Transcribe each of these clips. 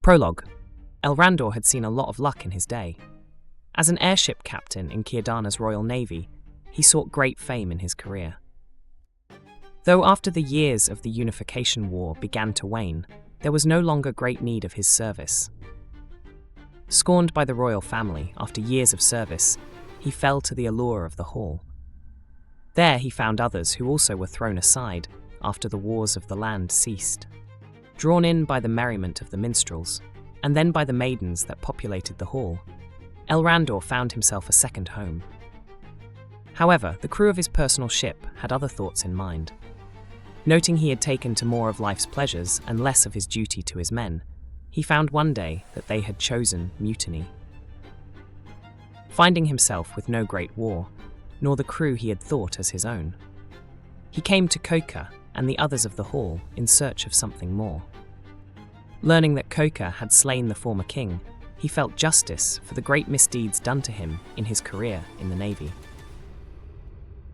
Prologue. Elrandor had seen a lot of luck in his day. As an airship captain in Círdanna's Royal Navy, he sought great fame in his career. Though after the years of the Unification War began to wane, there was no longer great need of his service. Scorned by the royal family after years of service, he fell to the allure of the Hall. There he found others who also were thrown aside after the wars of the land ceased. Drawn in by the merriment of the minstrels, and then by the maidens that populated the hall, Elrandor found himself a second home. However, the crew of his personal ship had other thoughts in mind. Noting he had taken to more of life's pleasures and less of his duty to his men, he found one day that they had chosen mutiny. Finding himself with no great war, nor the crew he had thought as his own, he came to Coca and the others of the hall in search of something more. Learning that Coca had slain the former king, he felt justice for the great misdeeds done to him in his career in the navy.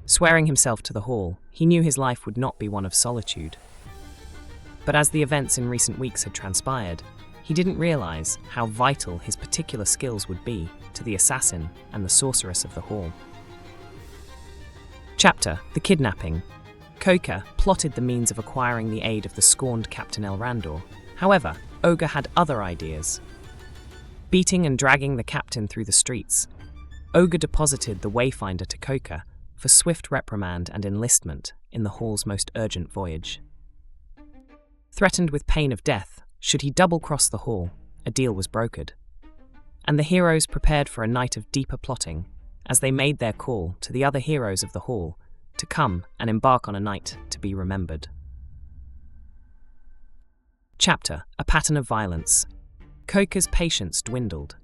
Swearing himself to the hall, he knew his life would not be one of solitude. But as the events in recent weeks had transpired, he didn't realize how vital his particular skills would be to the assassin and the sorceress of the hall. Chapter: The Kidnapping. Coca plotted the means of acquiring the aid of the scorned Captain Elrandor. However, Ogre had other ideas. Beating and dragging the captain through the streets, Ogre deposited the Wayfinder to Coca for swift reprimand and enlistment in the hall's most urgent voyage. Threatened with pain of death, should he double-cross the hall, a deal was brokered. And the heroes prepared for a night of deeper plotting as they made their call to the other heroes of the hall to come and embark on a night to be remembered. Chapter: A Pattern of Violence. Coca's patience dwindled,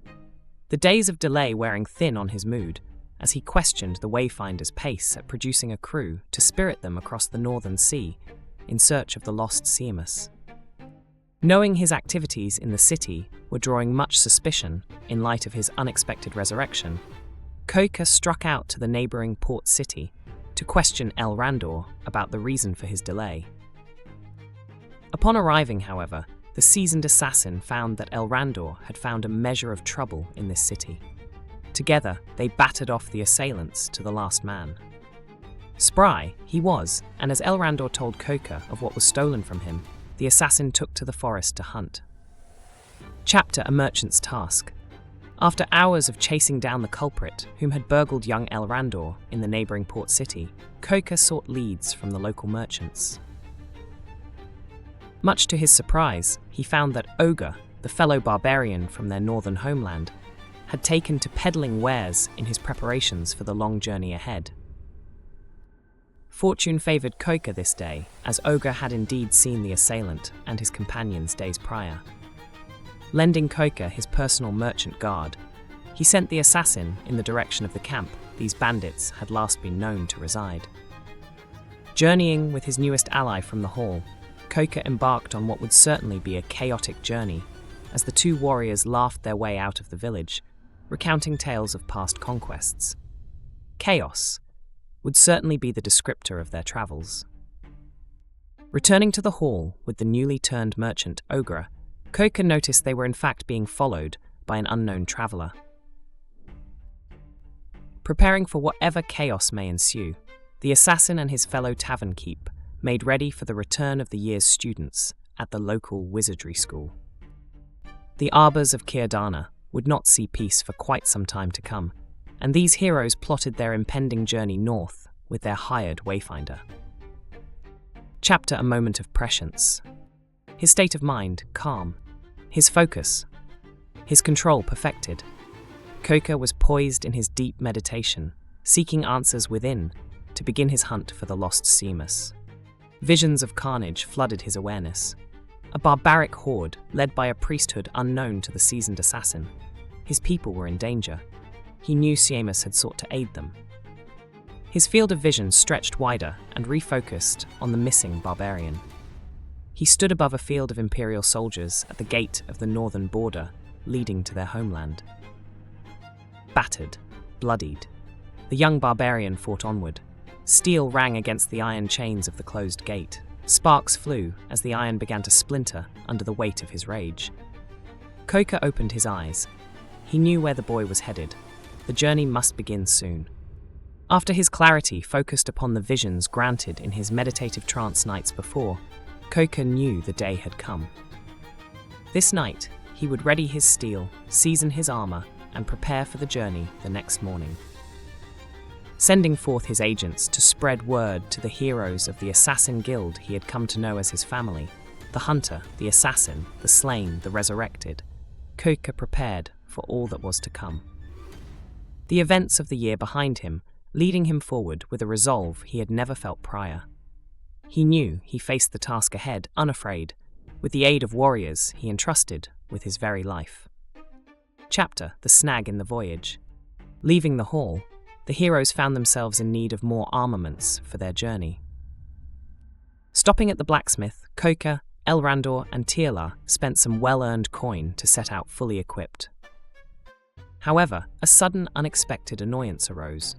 the days of delay wearing thin on his mood as he questioned the Wayfinder's pace at producing a crew to spirit them across the northern sea in search of the lost Seamus. Knowing his activities in the city were drawing much suspicion in light of his unexpected resurrection, Coca struck out to the neighbouring port city to question Elrandor about the reason for his delay. Upon arriving, however, the seasoned assassin found that Elrandor had found a measure of trouble in this city. Together, they battered off the assailants to the last man. Spry he was, and as Elrandor told Coca of what was stolen from him, the assassin took to the forest to hunt. Chapter: A Merchant's Task. After hours of chasing down the culprit whom had burgled young Elrandor in the neighbouring port city, Coca sought leads from the local merchants. Much to his surprise, he found that Ogre, the fellow barbarian from their northern homeland, had taken to peddling wares in his preparations for the long journey ahead. Fortune favoured Coca this day, as Ogre had indeed seen the assailant and his companions days prior. Lending Coca his personal merchant guard, he sent the assassin in the direction of the camp these bandits had last been known to reside. Journeying with his newest ally from the hall, Coca embarked on what would certainly be a chaotic journey as the two warriors laughed their way out of the village, recounting tales of past conquests. Chaos would certainly be the descriptor of their travels. Returning to the hall with the newly turned merchant Ogre, Coca noticed they were in fact being followed by an unknown traveller. Preparing for whatever chaos may ensue, the assassin and his fellow tavern keep made ready for the return of the year's students at the local wizardry school. The arbours of Círdanna would not see peace for quite some time to come, and these heroes plotted their impending journey north with their hired Wayfinder. Chapter: A Moment of Prescience. His state of mind calm, his focus, his control perfected, Coca was poised in his deep meditation, seeking answers within to begin his hunt for the lost Seamus. Visions of carnage flooded his awareness. A barbaric horde led by a priesthood unknown to the seasoned assassin. His people were in danger. He knew Seamus had sought to aid them. His field of vision stretched wider and refocused on the missing barbarian. He stood above a field of Imperial soldiers at the gate of the northern border leading to their homeland. Battered, bloodied, the young barbarian fought onward. Steel rang against the iron chains of the closed gate. Sparks flew as the iron began to splinter under the weight of his rage. Koka opened his eyes. He knew where the boy was headed. The journey must begin soon. After his clarity focused upon the visions granted in his meditative trance nights before, Koka knew the day had come. This night, he would ready his steel, season his armor, and prepare for the journey the next morning. Sending forth his agents to spread word to the heroes of the assassin guild he had come to know as his family, the hunter, the assassin, the slain, the resurrected, Koka prepared for all that was to come. The events of the year behind him, leading him forward with a resolve he had never felt prior. He knew he faced the task ahead unafraid, with the aid of warriors he entrusted with his very life. Chapter: The Snag in the Voyage. Leaving the hall, the heroes found themselves in need of more armaments for their journey. Stopping at the blacksmith, Koka, Elrandor, and Tirla spent some well-earned coin to set out fully equipped. However, a sudden, unexpected annoyance arose.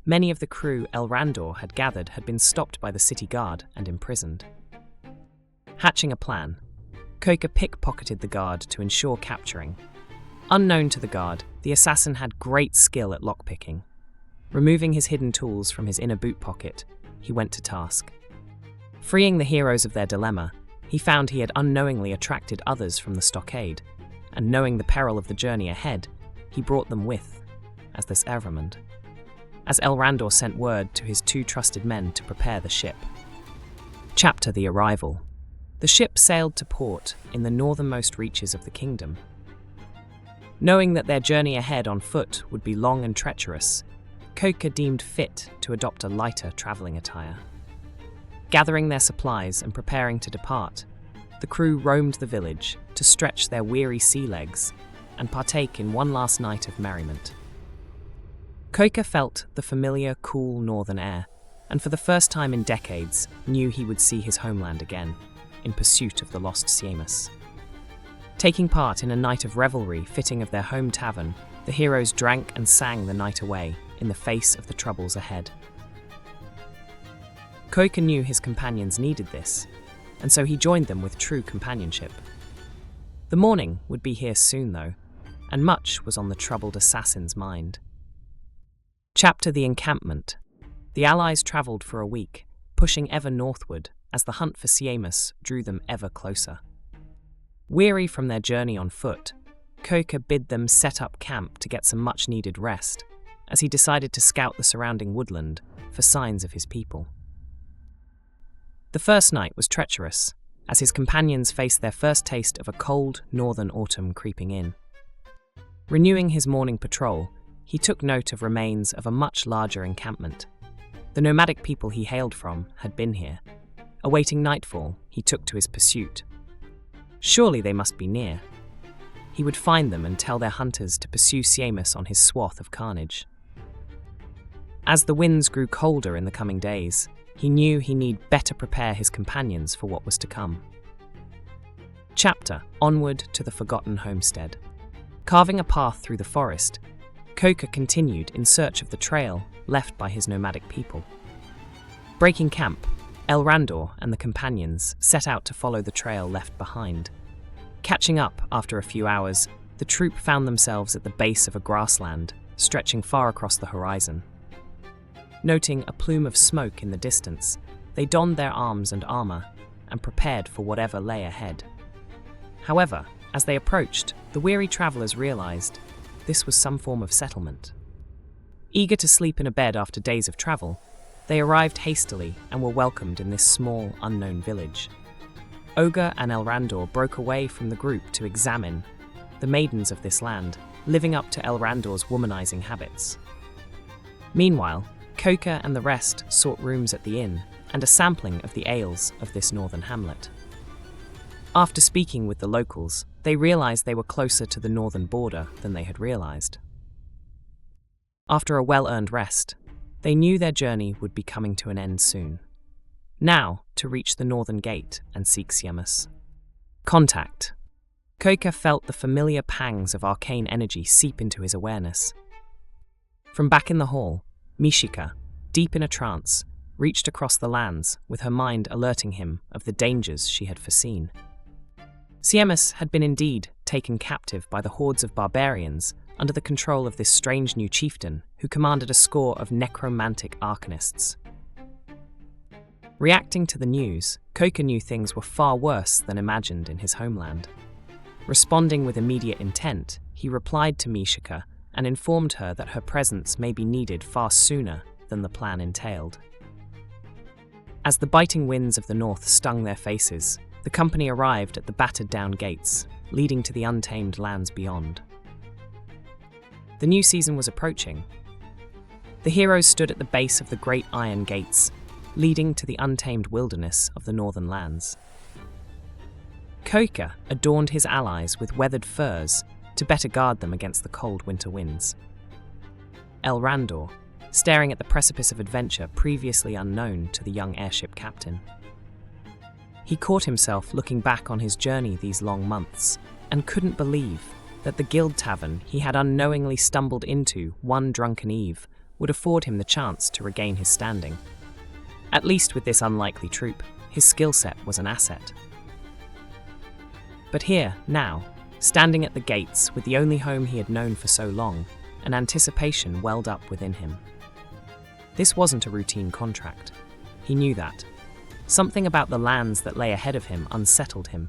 Many of the crew Elrandor had gathered had been stopped by the city guard and imprisoned. Hatching a plan, Koka pickpocketed the guard to ensure capturing. Unknown to the guard, the assassin had great skill at lockpicking. Removing his hidden tools from his inner boot pocket, he went to task. Freeing the heroes of their dilemma, he found he had unknowingly attracted others from the stockade, and knowing the peril of the journey ahead, he brought them with, as this Evremond. As Elrandor sent word to his 2 trusted men to prepare the ship. Chapter: The Arrival. The ship sailed to port in the northernmost reaches of the kingdom. Knowing that their journey ahead on foot would be long and treacherous, Koka deemed fit to adopt a lighter travelling attire. Gathering their supplies and preparing to depart, the crew roamed the village to stretch their weary sea legs and partake in one last night of merriment. Koka felt the familiar, cool northern air, and for the first time in decades knew he would see his homeland again, in pursuit of the lost Seamus. Taking part in a night of revelry fitting of their home tavern, the heroes drank and sang the night away in the face of the troubles ahead. Koka knew his companions needed this, and so he joined them with true companionship. The morning would be here soon, though, and much was on the troubled assassin's mind. Chapter: The Encampment. The allies travelled for a week, pushing ever northward as the hunt for Seamus drew them ever closer. Weary from their journey on foot, Koka bid them set up camp to get some much-needed rest, as he decided to scout the surrounding woodland for signs of his people. The first night was treacherous, as his companions faced their first taste of a cold northern autumn creeping in. Renewing his morning patrol, he took note of remains of a much larger encampment. The nomadic people he hailed from had been here. Awaiting nightfall, he took to his pursuit. Surely they must be near. He would find them and tell their hunters to pursue Seamus on his swath of carnage. As the winds grew colder in the coming days, he knew he need better prepare his companions for what was to come. Chapter: Onward to the Forgotten Homestead. Carving a path through the forest, Koka continued in search of the trail left by his nomadic people. Breaking camp, Elrandor and the companions set out to follow the trail left behind. Catching up after a few hours, the troop found themselves at the base of a grassland stretching far across the horizon. Noting a plume of smoke in the distance, they donned their arms and armor and prepared for whatever lay ahead. However, as they approached, the weary travelers realized this was some form of settlement. Eager to sleep in a bed after days of travel, they arrived hastily and were welcomed in this small, unknown village. Ogre and Elrandor broke away from the group to examine the maidens of this land, living up to Elrandor's womanizing habits. Meanwhile, Koka and the rest sought rooms at the inn and a sampling of the ales of this northern hamlet. After speaking with the locals, they realized they were closer to the northern border than they had realized. After a well-earned rest, they knew their journey would be coming to an end soon. Now, to reach the northern gate and seek Seamus. Contact. Koka felt the familiar pangs of arcane energy seep into his awareness. From back in the hall, Mishika, deep in a trance, reached across the lands with her mind alerting him of the dangers she had foreseen. Siemus had been indeed taken captive by the hordes of barbarians under the control of this strange new chieftain who commanded a score of necromantic arcanists. Reacting to the news, Koka knew things were far worse than imagined in his homeland. Responding with immediate intent, he replied to Mishika and informed her that her presence may be needed far sooner than the plan entailed. As the biting winds of the north stung their faces, the company arrived at the battered-down gates, leading to the untamed lands beyond. The new season was approaching. The heroes stood at the base of the great iron gates, leading to the untamed wilderness of the northern lands. Koika adorned his allies with weathered furs to better guard them against the cold winter winds. El Randor, staring at the precipice of adventure previously unknown to the young airship captain. He caught himself looking back on his journey these long months and couldn't believe that the guild tavern he had unknowingly stumbled into one drunken eve would afford him the chance to regain his standing. At least with this unlikely troupe, his skill set was an asset. But here, now, standing at the gates with the only home he had known for so long, an anticipation welled up within him. This wasn't a routine contract. He knew that. Something about the lands that lay ahead of him unsettled him.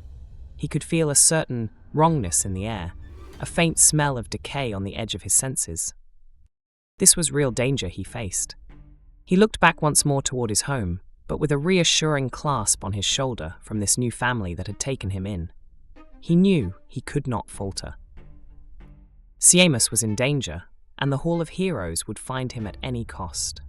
He could feel a certain wrongness in the air, a faint smell of decay on the edge of his senses. This was real danger he faced. He looked back once more toward his home, but with a reassuring clasp on his shoulder from this new family that had taken him in. He knew he could not falter. Siemus was in danger, and the Hall of Heroes would find him at any cost.